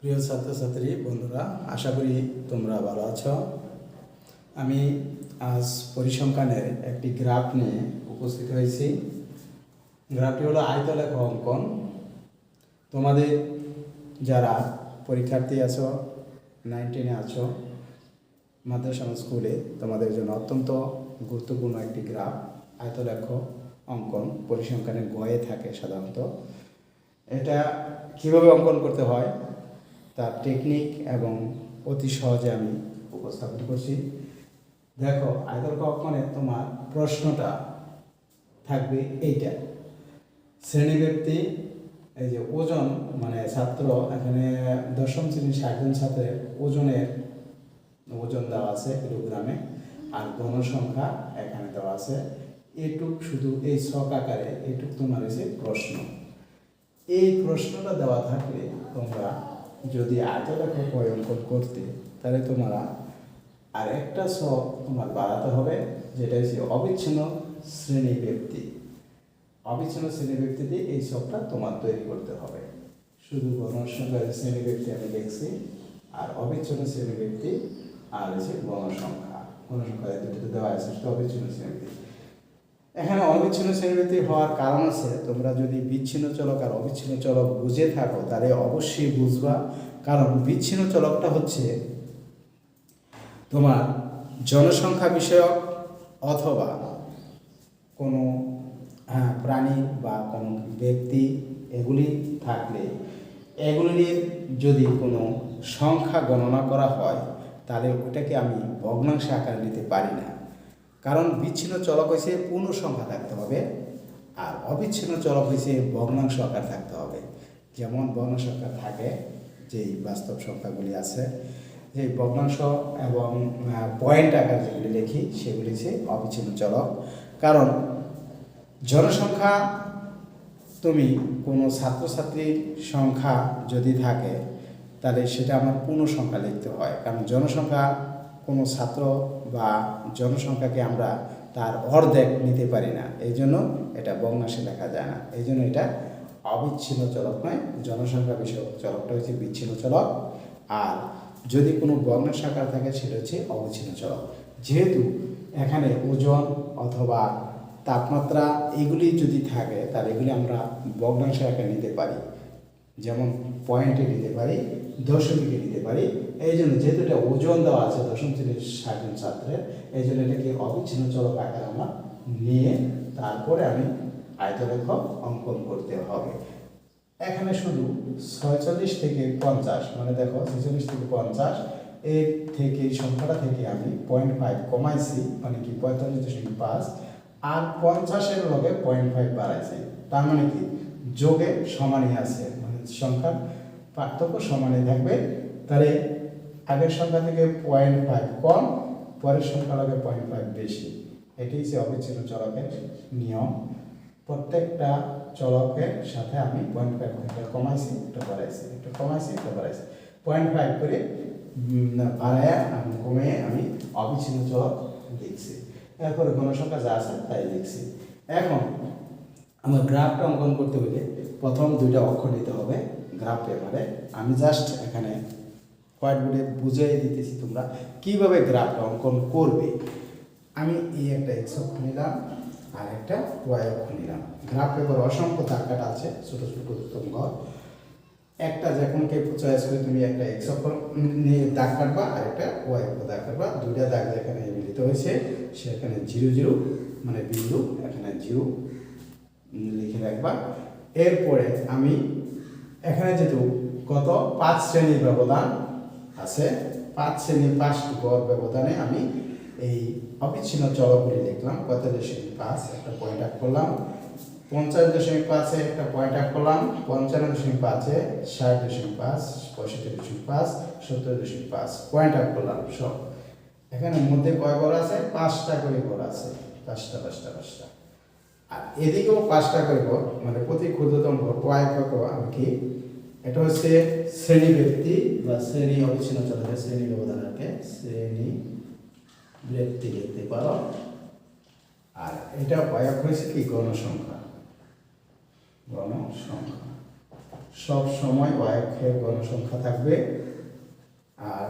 প্রিয় ছাত্রছাত্রী বন্ধুরা, আশা করি তোমরা ভালো আছো। আমি আজ পরিসংখ্যানের একটি গ্রাফ নিয়ে উপস্থিত হয়েছি। গ্রাফটি হলো আয়তলেখ অঙ্কন। তোমাদের যারা পরীক্ষার্থী আছো, 9-10 আছো, মাদ্রাসা স্কুলে, তোমাদের জন্য অত্যন্ত গুরুত্বপূর্ণ একটি গ্রাফ। আয়তলেখ অঙ্কন পরিসংখ্যানের গয়ে থাকে সাধারণত। এটা কীভাবে অঙ্কন করতে হয় তার টেকনিক এবং অতি সহজে আমি উপস্থাপন করছি। দেখো, আয়তলেখ অঙ্কনে তোমার প্রশ্নটা থাকবে এইটা। শ্রেণীব্যক্তি, এই যে ওজন, মানে ছাত্র, এখানে দশম শ্রেণীর 60 জন ছাত্রের ওজন দেওয়া আছে কিলোগ্রামে, আর গণসংখ্যা এখানে দেওয়া আছে। এটুক শুধু এই ছক আকারে, এটুক তোমার হচ্ছে প্রশ্ন। এই প্রশ্নটা দেওয়া থাকলে তোমরা যদি আয়তলেখ অঙ্কন করতে, তাহলে তোমরা আর একটা ছক তোমার বাড়াতে হবে, যেটা হচ্ছে অবিচ্ছিন্ন শ্রেণীব্যক্তি। অবিচ্ছিন্ন শ্রেণীব্যক্তিতে এই ছকটা তোমার তৈরি করতে হবে। শুধু গণসংখ্যা শ্রেণীব্যক্তি আমি লিখছি, আর অবিচ্ছিন্ন শ্রেণীব্যক্তি আর হচ্ছে গণসংখ্যা দুটোতে দেওয়া আছে অবিচ্ছিন্ন শ্রেণীব্যক্তি। এখানে অবিচ্ছিন্ন শ্রেণীব্যক্তি হওয়ার কারণ আছে, তোমরা যদি বিচ্ছিন্ন চলক আর অবিচ্ছিন্ন চলক বুঝে থাকো তাহলে অবশ্যই বুঝবা। কারণ বিচ্ছিন্ন চলকটা হচ্ছে তোমার জনসংখ্যা বিষয়ক অথবা কোনো প্রাণী বা কোনো ব্যক্তি, এগুলি থাকলে এগুলির যদি কোনো সংখ্যা গণনা করা হয়, তাহলে ওটাকে আমি ভগ্নাংশ আকারে নিতে পারি না। কারণ বিচ্ছিন্ন চলক হয়েছে পূর্ণ সংখ্যা থাকতে হবে, আর অবিচ্ছিন্ন চলক হয়েছে ভগ্নাংশ আকার থাকতে হবে। যেমন ভগ্নাংশ আকার থাকে যেই বাস্তব সংখ্যাগুলি আছে, যে ভগ্নাংশ এবং পয়েন্ট আকার যেগুলি লিখি সেগুলি হচ্ছে অবিচ্ছিন্ন চলক। কারণ জনসংখ্যা, তুমি কোনো ছাত্রছাত্রীর সংখ্যা যদি থাকে তাহলে সেটা আমার পূর্ণ সংখ্যা লিখতে হয়। কারণ জনসংখ্যা, কোনো ছাত্র বা জনসংখ্যাকে আমরা তার অর্ধেক নিতে পারি না, এই জন্য এটা ভগ্নাংশে লেখা যায় না। এই জন্য এটা অবিচ্ছিন্ন চলক নয়, জনসংখ্যা বিষয়ক চলকটা হচ্ছে বিচ্ছিন্ন চলক। আর যদি কোনো ভগ্নাংশ আকার থাকে সেটা হচ্ছে অবিচ্ছিন্ন চলক। যেহেতু এখানে ওজন অথবা তাপমাত্রা এগুলি যদি থাকে, তাহলে এগুলি আমরা ভগ্নাংশ আকারে নিতে পারি। যেমন পয়েন্টে নিতে পারি, দশমিকে নিতে পারি। এই জন্য যেহেতু এটা ওজন দেওয়া আছে দশম শ্রেণীর 60 জন ছাত্রের, এই জন্য এটাকে অবিচ্ছিন্ন চলক আকারে আমরা নিয়ে তারপরে আমি আয়তলেখ অঙ্কন করতে হবে। এখানে শুধু 46 থেকে 50, মানে দেখো 46 থেকে 50, এর থেকে এই সংখ্যাটা থেকে আমি 0.5 কমাইছি, মানে কি 45.5, আর 50-এর লগে 0.5 বাড়াইছি। তার মানে কি যোগে সমানই আছে, মানে সংখ্যার পার্থক্য সমানই থাকবে। তাহলে আগের সংখ্যা থেকে 0.5 কম, পরের সংখ্যা লগে 0.5 বেশি। এটি হচ্ছে অবিচ্ছিন্ন চলকের নিয়ম। প্রত্যেকটা চলকের সাথে আমি 0.5 একটা কমাইছি, একটা বাড়াইছি, একটা কমাইছি, একটা বাড়াইছি, 0.5 করে বাড়ায়া আমি কমিয়ে আমি অবিচ্ছিন্ন চলক লিখছি। এরপরে গণসংখ্যা যা আছে তাই লিখছি। এখন আমার গ্রাফটা অঙ্কন করতে হলে প্রথম দুইটা অক্ষর নিতে হবে গ্রাফ পেপারে। আমি জাস্ট এখানে হোয়াইট বোর্ডে বুঝিয়ে দিতেছি তোমরা কীভাবে গ্রাফটা অঙ্কন করবে। আমি এই একটা এক্স অক্ষ নিলাম আর একটা ওয়াই অক্ষ নিলাম। গ্রাফ পেপার অসংখ্য দাগ কাটা আছে, ছোটো ছোটো ঘর। একটা যখনকে চয়েস করে তুমি একটা এক্স অক্ষ নিয়ে দাগ কাটবা আর একটা ওয়াই অক্ষ দাগ কাটবা। দুইটা দাগ যেখানে মিলিত হয়েছে সেখানে 0 মানে বিন্দু, এখানে 0 লিখে রাখবা। এরপরে আমি এখানে যেহেতু কত 5 শ্রেণীর ব্যবধান আছে, 5 শ্রেণীর 5টি গড় ব্যবধানে আমি এই অবিচ্ছিন্ন চলকগুলি লিখলাম। 45.5 একটা পয়েন্ট আপ করলাম, 50.5 একটা পয়েন্ট আপ করলাম, 55.5 60.5 65.5 70.5 পয়েন্ট আপ করলাম সব। এখানে মধ্যে কয় ঘর আছে? 5টা করে ঘর আছে, 5টা। আর এদিকেও 5টা করে ঘর, মানে প্রতি ক্ষুদ্রতম ঘর আমি কি, এটা হচ্ছে শ্রেণী ব্যক্তি বা শ্রেণী অবিচ্ছিন্ন চলকের শ্রেণী ব্যবধানকে শ্রেণী ব্যক্তি লিখতে পারো। আর এটা হয়েছে কি গণসংখ্যা। সব সময় y অক্ষের গণসংখ্যা থাকবে আর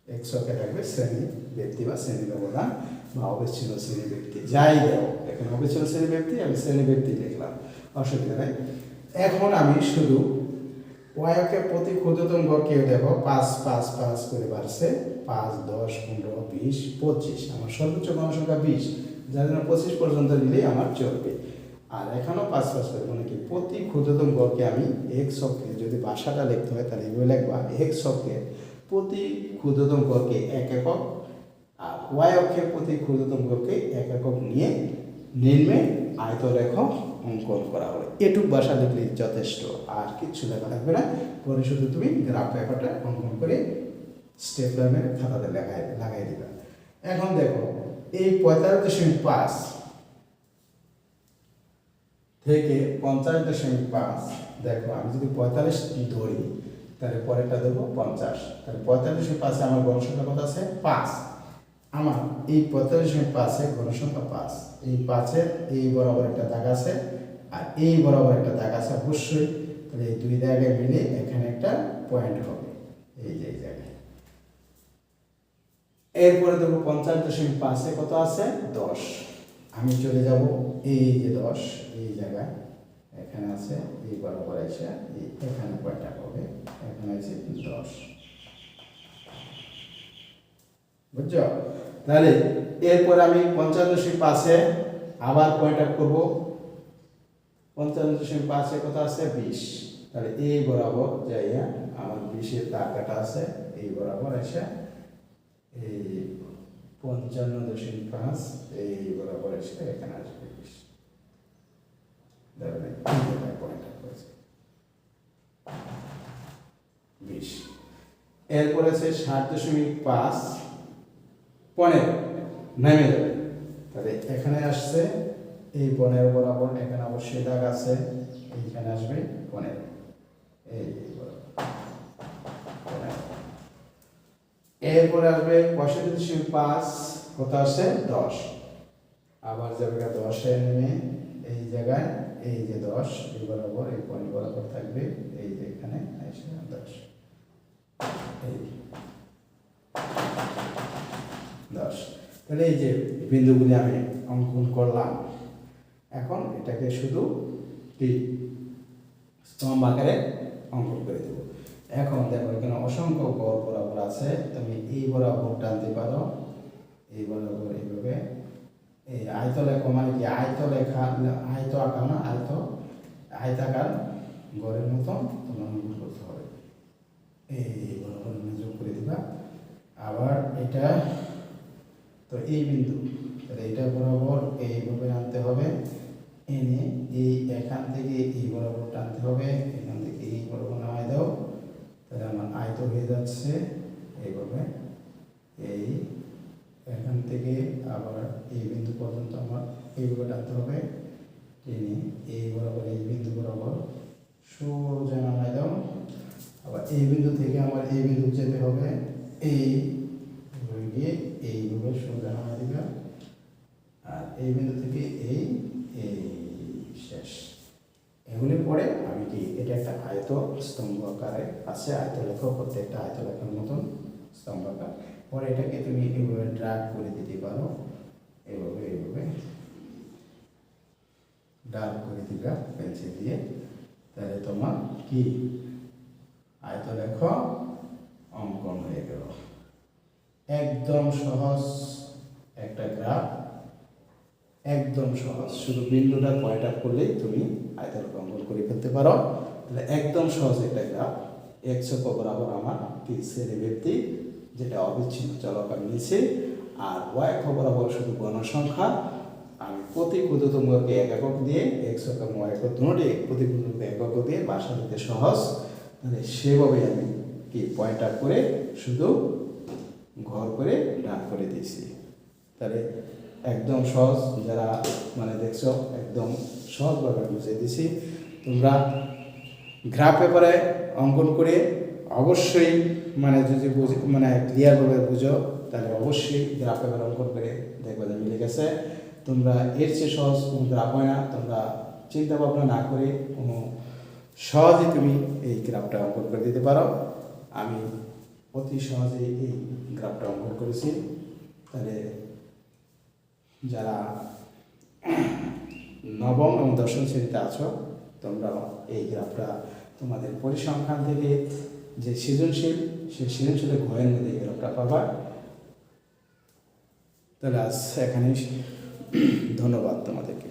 x অক্ষে থাকবে শ্রেণী ব্যক্তি বা শ্রেণী ব্যবধান বা অবিচ্ছিন্ন শ্রেণী ব্যক্তি, যাই দেও এখানে অবিচ্ছিন্ন শ্রেণী ব্যক্তি, আমি শ্রেণী ব্যক্তি লিখলাম, অসুবিধা নেই। এখন আমি শুধু y অক্ষের প্রতি ক্ষুদ্রতম গড়কে দেখো 5 5 5 করে বাড়ছে, 5 10 15 20 25, আমার সর্বোচ্চ গণসংখ্যা 20, যার জন্য 25 পর্যন্ত নিলেই আমার চলবে। আর এখানেও 5 5 করে, মানে কি প্রতি ক্ষুদ্রতম গড়কে আমি x অক্ষে যদি ভাষাটা লিখতে হয় তাহলে এভাবে লিখবা, x অক্ষে প্রতি ক্ষুদ্রতম গড়কে 1 একক আর y অক্ষের প্রতি ক্ষুদ্রতম গড়কে 1 একক নিয়ে নিম্নে আয়তরেখা অঙ্কন করা হবে। এটুক ভাষা লিখলে যথেষ্ট, আর কিচ্ছু লেখা থাকবে না। পরে শুধু তুমি গ্রাফ পেপারটা অঙ্কন করে স্টেপলারের খাতাতে লাগাই দিবা। এখন দেখো এই 45.5 থেকে 50.5, দেখো আমি যদি 45 ধরি তাহলে পরেরটা দেবো 50, তাহলে 45.5 আমার গণসংখ্যা কত আছে 5। আমার এই 45.5 গণসংখ্যা 5, এই 5-এর এই বরাবর একটা দাগ আছে আর এই বরাবর একটা দাগ আছে অবশ্যই, তাহলে এই দুই দাগে মিলে এখানে একটা পয়েন্ট হবে, এই যে এই জায়গায়। এরপরে দেবো 50.5-এ কত আছে 10, আমি চলে যাব এই যে 10 এই জায়গায় এখানে আছে, এই বরাবর এসে এখানে পয়েন্ট হবে, এখানে আছে 10, বুঝছো? তাহলে এরপর আমি 55.5-এ আবার পয়েন্ট আপ করবো, 55.5-এ কত আছে 20, তাহলে এই বরাবর যাইয়া আমার 20-এর দাগ কাটা আছে, এই বরাবর এসে এই 55.5 এই বরাবর এসে এখানে আসবে 20, দেখবেন এই পয়েন্ট আপ করেছে 20। এরপর আছে 60.5 15 নেমে যাবে, তাহলে এখানে আসছে এই 15 বরাবর, এখানে অবশ্যই দাগ আছে, এইখানে আসবে 15, এই বরাবর 15। এরপরে আসবে 65.5 কত আসে 10, আবার যাবে 10-এ নেমে এই জায়গায় এই যে 10 এই বরাবর এই পয়েন্ট বরাবর থাকবে, এই যে এখানে এসে 10, এই 10। তাহলে এই যে বিন্দুগুলি আমি অঙ্কন করলাম, এখন এটাকে শুধু কি স্তম্ভ আকারে অঙ্কন করে দেব। এখন দেখো এখানে অসংখ্য গড় বরাবর আছে, তুমি এই বরাবর টানতে পারো, এই বরাবর এইভাবে এই আয়তলেখা, মানে কি আয়তলেখা, আয়ত আকার না, আয়তাকার গড়ের মতন তোমার অঙ্কন করতে হবে, এই বরাবর যোগ করে দিবা। আবার এটা তো এই বিন্দু, তাহলে এটা বরাবর এইভাবে আনতে হবে, এনে এই এখান থেকে এই বরাবর টানতে হবে, এখান থেকে এই বরাবর নামাই দাও, তাহলে আমার আয়ত হয়ে যাচ্ছে এইভাবে, এই এখান থেকে আবার এই বিন্দু পর্যন্ত আমার এইভাবে টানতে হবে, টেনে এই বরাবর এই বিন্দু বরাবর সোজা নামাই দাও। আবার এই বিন্দু থেকে আমার এই বিন্দু যেতে হবে, এই গিয়ে এইভাবে সোজা নামাই দিবে, আর এই বিন্দু থেকে এই এই শেষ। এগুলি পরে আমি কি এটা একটা আয়ত স্তম্ভ আকারে আছে, আয়তলেখা প্রত্যেকটা আয়তলেখার মতন স্তম্ভ আকার, পরে এটাকে তুমি এইভাবে ড্রাগ করে দিতে পারো, এইভাবে এইভাবে ডার্ক করে দিবা পেন্সিল দিয়ে, তাহলে তোমার কি আয়তলেখা অঙ্কন হয়ে গেল। একদম সহজ একটা গ্রাফ, একদম সহজ, শুধু বিন্দুটা পয়েন্ট আপ করলেই তুমি আয়তলেখা অঙ্কন করে ফেলতে পারো। তাহলে একদম সহজ একটা গ্রাফ, x অক্ষ বরাবর আমার কি শ্রেণী ব্যক্তি যেটা অবিচ্ছিন্ন চলক আমি নিয়েছি, আর y অক্ষ বরাবর শুধু গণসংখ্যা, আমি প্রতি ক্ষুদ্রতম গড়কে 1 একক দিয়ে x অক্ষ y অক্ষ দুটোটি প্রতি ক্ষুদ্রতম একক দিয়ে বাসা দিতে সহজ, তাহলে সেভাবে আমি কি পয়েন্ট আপ করে শুধু ঘর করে ডাক করে দিয়েছি। তাহলে একদম সহজ, যারা মানে দেখছো একদম সহজভাবে বুঝিয়ে দিয়েছি। তোমরা গ্রাফ পেপারে অঙ্কন করে অবশ্যই মানে যদি মানে ক্লিয়ারভাবে বুঝো তাহলে অবশ্যই গ্রাফ পেপার অঙ্কন করে দেখবে যে মিলে গেছে। তোমরা এর চেয়ে সহজ কোনো গ্রাফ হয় না, তোমরা চিন্তা ভাবনা না করে কোনো সহজে তুমি এই গ্রাফটা অঙ্কন করে দিতে পারো। আমি অতি সহজে এই গ্রাফটা অঙ্কন করেছি। তাহলে যারা নবম এবং দশম শ্রেণীতে আছো তোমরা এই গ্রাফটা তোমাদের পরিসংখ্যান থেকে যে সৃজনশীল সেই সৃজনশীলের ঘরের মধ্যে এই গ্রাফটা পাবা। তাহলে আজ এখানেই, ধন্যবাদ তোমাদেরকে।